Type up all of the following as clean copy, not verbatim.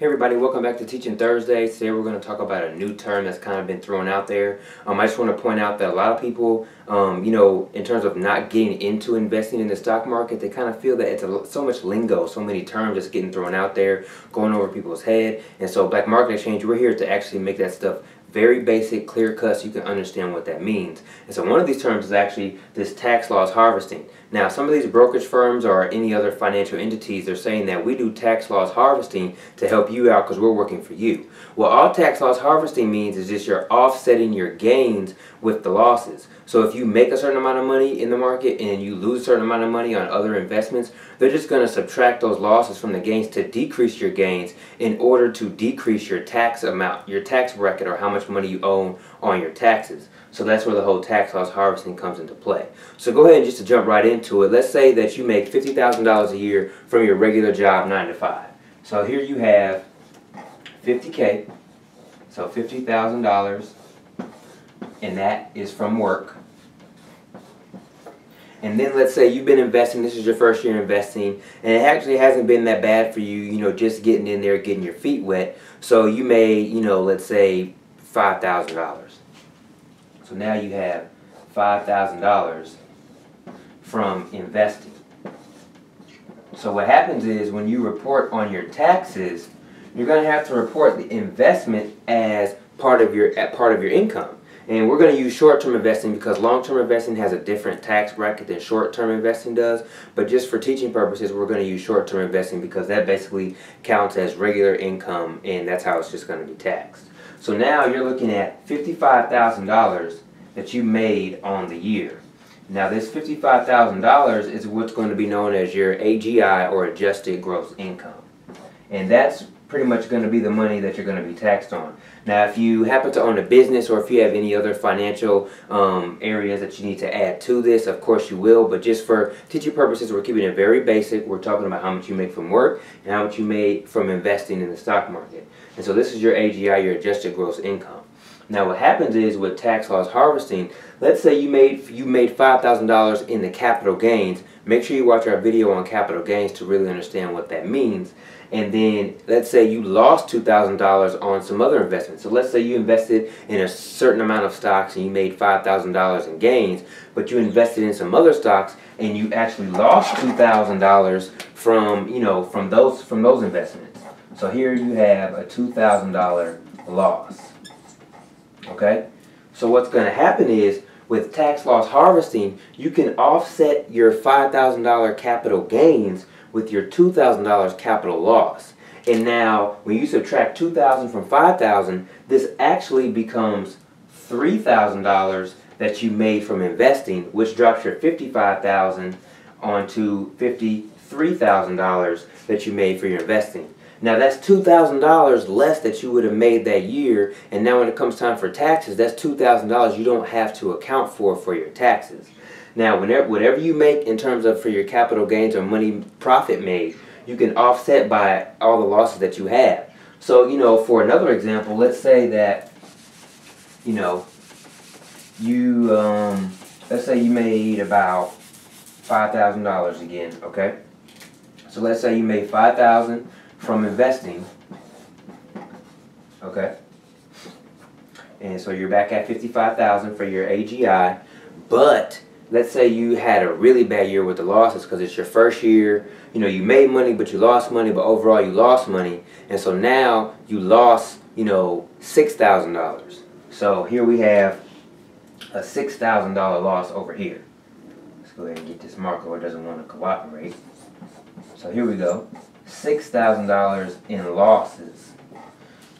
Hey everybody, welcome back to Teaching Thursday. Today we're going to talk about a new term that's kind of been thrown out there. I just want to point out that a lot of people, in terms of not getting into investing in the stock market, they kind of feel that it's so much lingo, so many terms just getting thrown out there, going over people's head. And so Black Market Exchange, we're here to actually make that stuff very basic, clear cut, so you can understand what that means. And so one of these terms is actually this tax loss harvesting. Now, some of these brokerage firms or any other financial entities, they're saying that we do tax loss harvesting to help you out because we're working for you. Well, all tax loss harvesting means is just you're offsetting your gains with the losses. So if you make a certain amount of money in the market and you lose a certain amount of money on other investments, they're just going to subtract those losses from the gains to decrease your gains in order to decrease your tax amount, your tax bracket, or how much money you own on your taxes. So that's where the whole tax loss harvesting comes into play. So go ahead and just to jump right into it, let's say that you make $50,000 a year from your regular job 9 to 5. So here you have $50K, so $50,000, and that is from work. And then let's say you've been investing, this is your first year investing, and it actually hasn't been that bad for you, just getting in there, getting your feet wet. So you made, let's say $5,000. So now you have $5,000 from investing. So what happens is when you report on your taxes, you're going to have to report the investment as part of your income. And we're going to use short-term investing because long-term investing has a different tax bracket than short-term investing does. But just for teaching purposes, we're going to use short-term investing because that basically counts as regular income, and that's how it's just going to be taxed. So now you're looking at $55,000 that you made on the year. Now this $55,000 is what's going to be known as your AGI, or adjusted gross income. And that's pretty much going to be the money that you're going to be taxed on. Now if you happen to own a business, or if you have any other financial areas that you need to add to this, of course you will, but just for teaching purposes, we're keeping it very basic. We're talking about how much you make from work and how much you made from investing in the stock market. And so this is your AGI, your adjusted gross income. Now what happens is with tax loss harvesting, let's say you made $5,000 in the capital gains. Make sure you watch our video on capital gains to really understand what that means. And then let's say you lost $2,000 on some other investments. So let's say you invested in a certain amount of stocks and you made $5,000 in gains, but you invested in some other stocks and you actually lost $2,000 from those investments. So here you have a $2,000 loss. Okay? So what's going to happen is with tax loss harvesting, you can offset your $5,000 capital gains with your $2,000 capital loss. And now when you subtract $2,000 from $5,000, this actually becomes $3,000 that you made from investing, which drops your $55,000 onto $53,000 that you made for your investing. Now that's $2,000 less that you would have made that year, and now when it comes time for taxes, that's $2,000 you don't have to account for your taxes. Now whatever you make in terms of for your capital gains or money profit made, you can offset by all the losses that you have. So for another example, let's say that let's say you made about $5,000 again, okay? So let's say you made $5,000 from investing, okay? And so you're back at $55,000 for your AGI, but let's say you had a really bad year with the losses because it's your first year. You made money, but you lost money, but overall you lost money. And so now you lost, $6,000. So here we have a $6,000 loss over here. Let's go ahead and get this marker or it doesn't want to cooperate. So here we go. $6,000 in losses.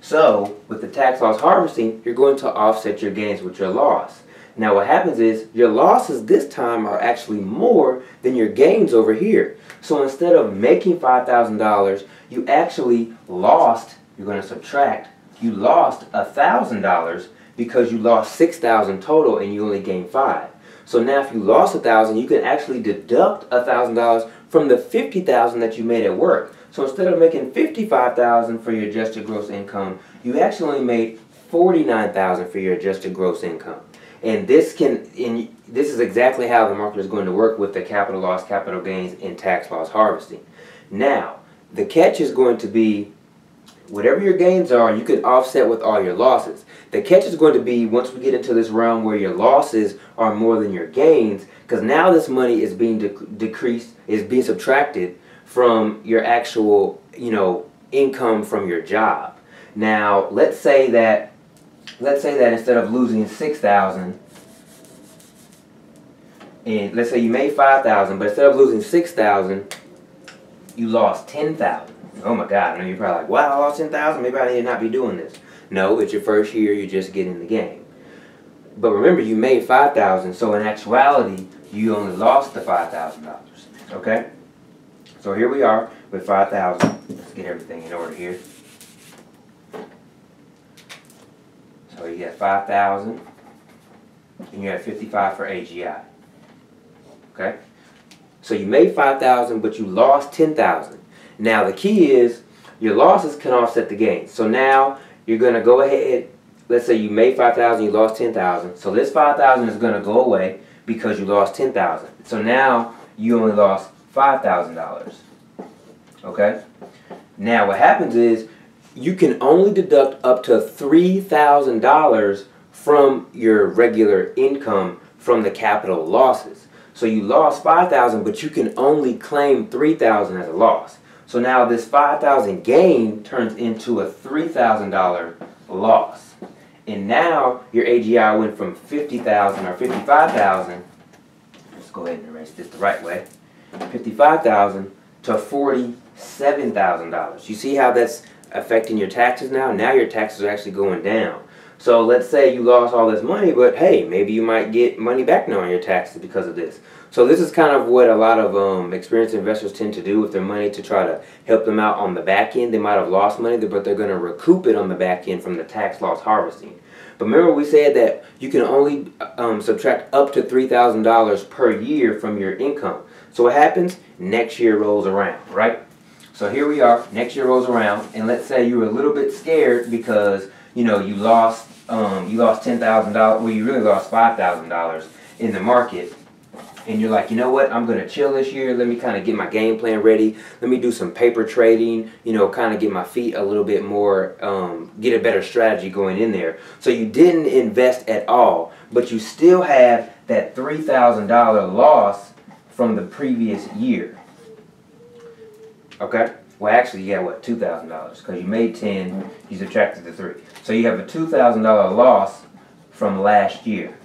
So with the tax loss harvesting, you're going to offset your gains with your loss. Now what happens is your losses this time are actually more than your gains over here. So instead of making $5,000, you actually lost, you're going to subtract, you lost $1,000 because you lost $6,000 total and you only gained $5,000. So now if you lost $1,000, you can actually deduct $1,000 from the $50,000 that you made at work. So instead of making $55,000 for your adjusted gross income, you actually made $49,000 for your adjusted gross income. And this is exactly how the market is going to work with the capital loss, capital gains, and tax loss harvesting. Now, the catch is going to be whatever your gains are, you can offset with all your losses. The catch is going to be once we get into this realm where your losses are more than your gains, because now this money is being decreased, is being subtracted from your actual, income from your job. Now, let's say that instead of losing 6,000, and let's say you made 5,000, but instead of losing 6,000, you lost 10,000. Oh my God! I know you're probably like, "Wow, I lost 10,000. Maybe I need to not be doing this." No, it's your first year. You're just getting in the game. But remember, you made 5,000, so in actuality, you only lost the $5,000. Okay? So here we are with 5,000. Let's get everything in order here. So you got 5,000, and you have 55 for AGI. Okay? So you made 5,000, but you lost 10,000. Now the key is your losses can offset the gains. So now you're going to go ahead. Let's say you made 5,000, you lost 10,000. So this 5,000 is going to go away because you lost 10,000. So now you only lost $5,000. Okay? Now what happens is you can only deduct up to $3,000 from your regular income from the capital losses. So you lost 5,000, but you can only claim 3,000 as a loss. So now this 5,000 gain turns into a $3,000 loss. And now your AGI went from 50,000 or 55,000. Let's go ahead and erase this the right way. 55,000 to $47,000. You see how that's affecting your taxes now? Now your taxes are actually going down. So let's say you lost all this money, but hey, maybe you might get money back now on your taxes because of this. So this is kind of what a lot of experienced investors tend to do with their money to try to help them out on the back end. They might have lost money, but they're going to recoup it on the back end from the tax loss harvesting. But remember we said that you can only subtract up to $3,000 per year from your income. So what happens? Next year rolls around, right? So here we are, next year rolls around, and let's say you were a little bit scared because, you lost $10,000, well you really lost $5,000 in the market. And you're like, you know what, I'm going to chill this year. Let me kind of get my game plan ready. Let me do some paper trading, kind of get my feet a little bit more, get a better strategy going in there. So you didn't invest at all, but you still have that $3,000 loss from the previous year. Okay? Well, actually, you got what, $2,000 because you made 10, you subtracted the 3. So you have a $2,000 loss from last year.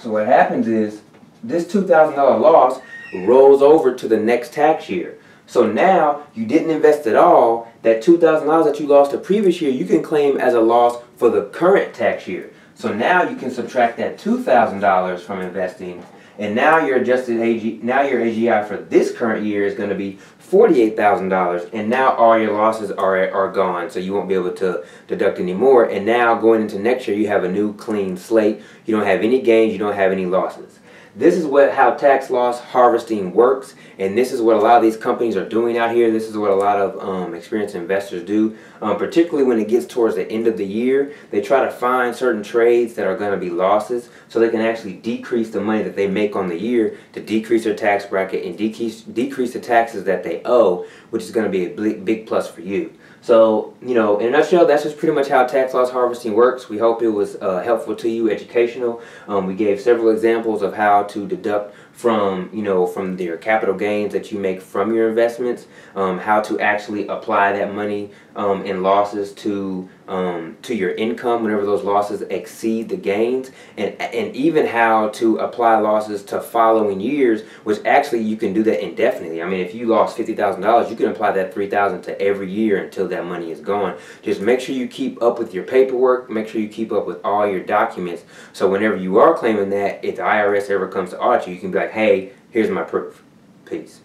So what happens is, this $2,000 loss rolls over to the next tax year. So now you didn't invest at all. That $2,000 that you lost the previous year, you can claim as a loss for the current tax year. So now you can subtract that $2,000 from investing, and now your adjusted your AGI for this current year is going to be $48,000, and now all your losses are gone, so you won't be able to deduct any more. And now going into next year, you have a new clean slate. You don't have any gains, you don't have any losses. This is how tax loss harvesting works, and this is what a lot of these companies are doing out here. This is what a lot of experienced investors do, particularly when it gets towards the end of the year. They try to find certain trades that are going to be losses so they can actually decrease the money that they make on the year to decrease their tax bracket and decrease the taxes that they owe, which is going to be a big plus for you. So, in a nutshell, that's just pretty much how tax loss harvesting works. We hope it was helpful to you, educational. We gave several examples of how to deduct from your capital gains that you make from your investments, how to actually apply that money in losses to your income whenever those losses exceed the gains, and even how to apply losses to following years, which actually you can do that indefinitely. I mean, if you lost $50,000, you can apply that $3,000 to every year until that money is gone. Just make sure you keep up with your paperwork, make sure you keep up with all your documents, so whenever you are claiming that, if the IRS ever comes to audit you, you can be like, hey, here's my proof. Peace.